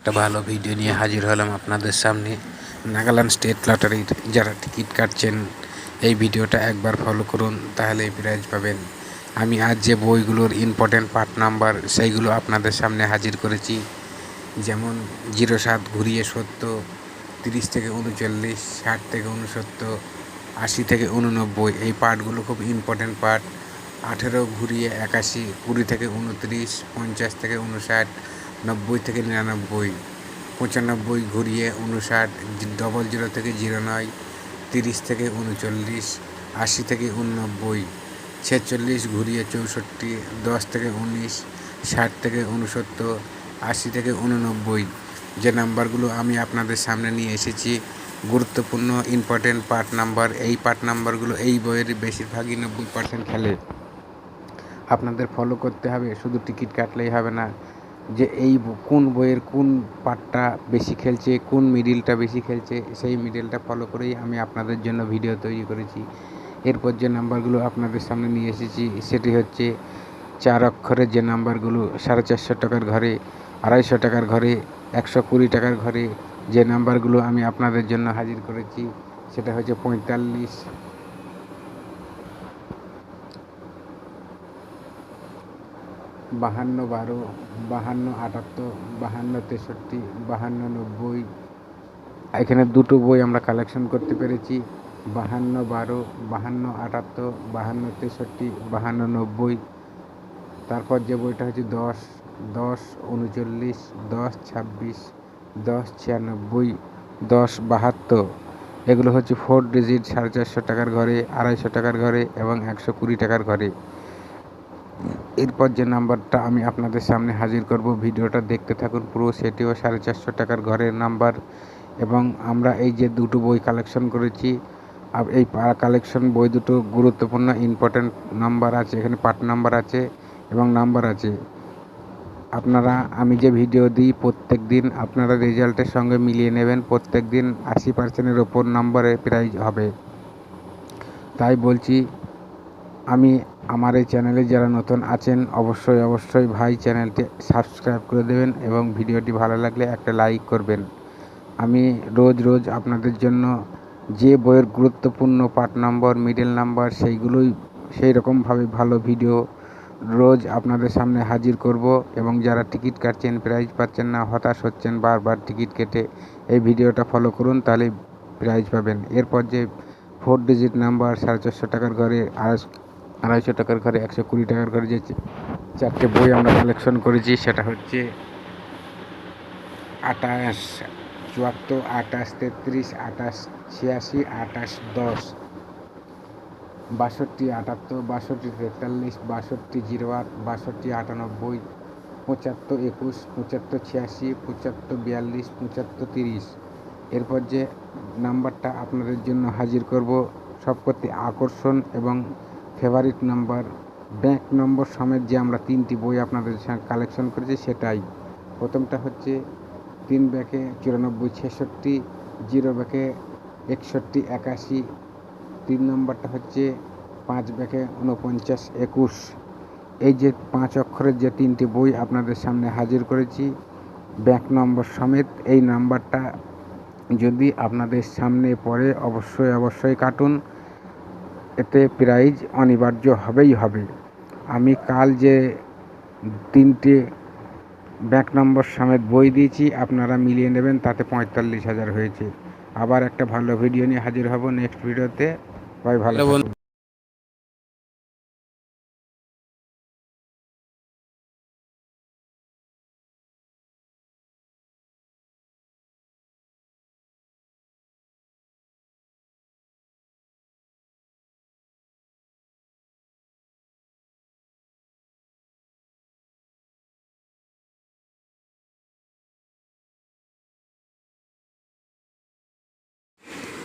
একটা ভালো ভিডিও নিয়ে হাজির হলাম আপনাদের সামনে। নাগাল্যান্ড স্টেট লটারির যারা টিকিট কাটছেন, এই ভিডিওটা একবার ফলো করুন, তাহলে প্রাইজ পাবেন। আমি আজ যে বইগুলোর ইম্পর্টেন্ট পার্ট নাম্বার সেইগুলো আপনাদের সামনে হাজির করেছি। যেমন 07 ঘুরিয়ে 70, 30 থেকে 39, 60 থেকে 69, 80 থেকে 89, এই পার্টগুলো খুব ইম্পর্টেন্ট পার্ট। 18 ঘুরিয়ে 81, 20 থেকে 29, 50 থেকে 59, 90 থেকে 99, 95 ঘুরিয়ে 59, 00 থেকে 09, 30 থেকে 39, 80 থেকে 89, 46 ঘুরিয়ে 64, 10 থেকে 19, 60 থেকে 69, 80 থেকে 89, যে নাম্বারগুলো আমি আপনাদের সামনে নিয়ে এসেছি গুরুত্বপূর্ণ ইম্পর্টেন্ট পার্ট নাম্বার। এই পার্ট নাম্বারগুলো এই বইয়ের বেশিরভাগই 90% খেলে। আপনাদের ফলো করতে হবে, শুধু টিকিট কাটলেই হবে না, যে এই কোন বইয়ের কোন পার্টটা বেশি খেলছে, কোন মিডিলটা বেশি খেলছে, সেই মিডিলটা ফলো করেই আমি আপনাদের জন্য ভিডিও তৈরি করেছি। এরপর যে নাম্বারগুলো আপনাদের সামনে নিয়ে এসেছি সেটি হচ্ছে 4 অক্ষরের যে নাম্বারগুলো 450 টাকার ঘরে, 250 টাকার ঘরে, 120 টাকার ঘরে যে নাম্বারগুলো আমি আপনাদের জন্য হাজির করেছি সেটা হচ্ছে 45, 52, 12, 52, 78, 52, 63, 52, 90। এখানে দুটো বই আমরা কালেকশন করতে পেরেছি, 52, 12, 52, 78, 52, 63, 52, 90। তারপর যে বইটা হচ্ছে 10, 10, 39, 10, 26, 10, 96, 10, 72। এগুলো হচ্ছে 4 ডিজিট 450 টাকার ঘরে, 250 টাকার ঘরে এবং 120 টাকার ঘরে। এরপর যে নাম্বারটা আমি আপনাদের সামনে হাজির করব, ভিডিওটা দেখতে থাকুন পুরো, সেটিও 450 টাকার ঘরের নাম্বার। এবং আমরা এই যে দুটো বই কালেকশন করেছি, এই কালেকশন বই দুটো গুরুত্বপূর্ণ ইম্পর্ট্যান্ট নাম্বার আছে, এখানে পার্ট নাম্বার আছে এবং নাম্বার আছে। আপনারা আমি যে ভিডিও দিই প্রত্যেক দিন আপনারা রেজাল্টের সঙ্গে মিলিয়ে নেবেন। প্রত্যেক দিন 80%-এর ওপর নাম্বারে প্রাইজ হবে। তাই বলছি, আমি আমার এই চ্যানেলে যারা নতুন আছেন অবশ্যই ভাই চ্যানেলটি সাবস্ক্রাইব করে দেবেন এবং ভিডিওটি ভালো লাগলে একটা লাইক করবেন। আমি রোজ আপনাদের জন্য যে বইয়ের গুরুত্বপূর্ণ পার্ট নাম্বার, মিডল নাম্বার সেইগুলোই সেই রকমভাবে ভালো ভিডিও রোজ আপনাদের সামনে হাজির করব। এবং যারা টিকিট কাটছেন, প্রাইজ পাচ্ছেন না, হতাশ হচ্ছেন বারবার টিকিট কেটে, এই ভিডিওটা ফলো করুন, তাহলে প্রাইজ পাবেন। এরপর যে 4 ডিজিট নাম্বার 450 টাকার ঘরে, 250 টাকার ঘরে, 120 টাকার ঘরে যে চারটে বই আমরা কালেকশন করেছি সেটা হচ্ছে 28, 74, 28, 33, 28, 86, 28, 10, 62, 78, 62, 43, 62, 08, 62, 98, 75, 21, 75, 86, 75, 42, 75, 30। এরপর যে নাম্বারটা আপনাদের জন্য হাজির করব সবকটি আকর্ষণ এবং ফেভারিট নাম্বার, ব্যাংক নম্বর সমেত যে আমরা 3টি বই আপনাদের কালেকশন করেছি সেটাই। প্রথমটা হচ্ছে 3 ব্যাকে 94, 66, 0 ব্যাকে 61, 81। 3 নম্বরটা হচ্ছে 5 ব্যাকে 49, 21। এই যে 5 অক্ষরের যে 3টি বই আপনাদের সামনে হাজির করেছি ব্যাংক নম্বর সমেত, এই নাম্বারটা যদি আপনাদের সামনে পড়ে অবশ্যই কাটুন, এতে প্রাইজ অনিবার্য হবেই হবে। আমি কাল যে 3টে ব্যাংক নম্বর সমেত বই দিয়েছি আপনারা মিলিয়ে নেবেন, তাতে 45,000 হয়েছে। আবার একটা ভালো ভিডিও নিয়ে হাজির হব নেক্সট ভিডিওতে। ভালো থাকুন।